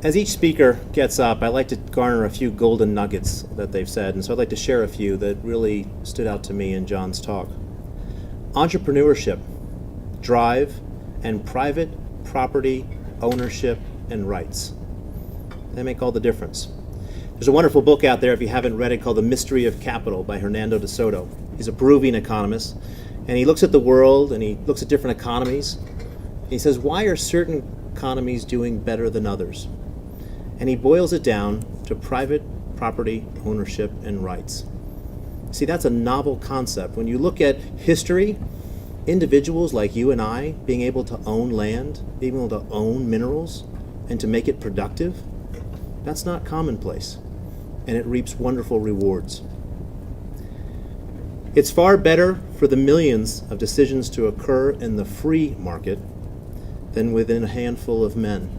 As each speaker gets up, I like to garner a few golden nuggets that they've said, and so I'd like to share a few that really stood out to me in John's talk. Entrepreneurship, drive, and private property ownership and rights. They make all the difference. There's a wonderful book out there, if you haven't read it, called The Mystery of Capital by Hernando de Soto. He's a Peruvian economist, and he looks at the world and he looks at different economies. He says, why are certain economies doing better than others? And he boils it down to private property ownership and rights. See, that's a novel concept. When you look at history, individuals like you and I being able to own land, being able to own minerals, and to make it productive, that's not commonplace, and it reaps wonderful rewards. It's far better for the millions of decisions to occur in the free market than within a handful of men.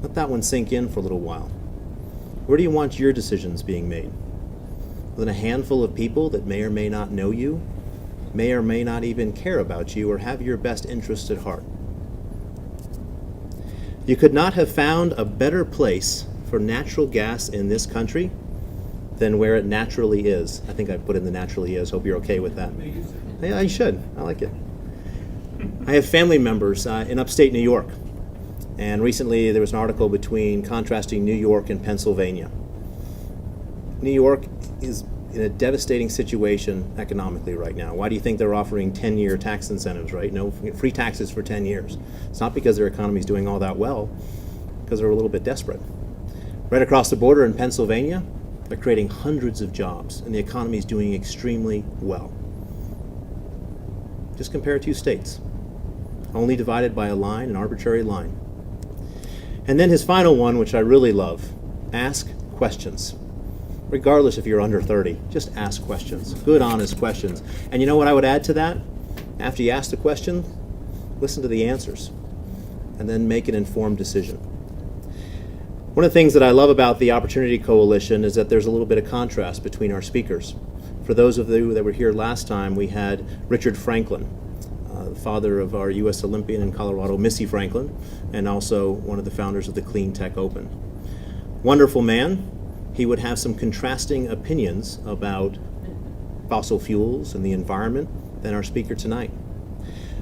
Let that one sink in for a little while. Where do you want your decisions being made? Within a handful of people that may or may not know you, may or may not even care about you or have your best interests at heart. You could not have found a better place for natural gas in this country than where it naturally is. I think I put in the naturally is. Hope you're okay with that. Yeah, you should. I like it. I have family members in upstate New York. And recently there was an article contrasting New York and Pennsylvania. New York is in a devastating situation economically right now. Why do you think they're offering 10-year tax incentives, right? No free taxes for 10 years. It's not because their economy is doing all that well, because they're a little bit desperate. Right across the border in Pennsylvania, they're creating hundreds of jobs, and the economy is doing extremely well. Just compare two states, only divided by a line, an arbitrary line. And then his final one, which I really love, ask questions. Regardless if you're under 30, just ask questions, good, honest questions. And you know what I would add to that? After you ask the question, listen to the answers, and then make an informed decision. One of the things that I love about the Opportunity Coalition is that there's a little bit of contrast between our speakers. For those of you that were here last time, we had Richard Franklin, the father of our U.S. Olympian in Colorado, Missy Franklin, and also one of the founders of the Clean Tech Open. Wonderful man. He would have some contrasting opinions about fossil fuels and the environment than our speaker tonight.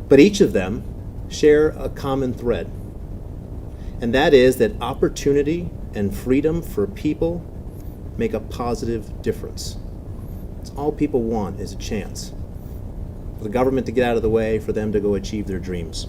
But each of them share a common thread, and that is that opportunity and freedom for people make a positive difference. It's all people want is a chance for the government to get out of the way, for them to go achieve their dreams.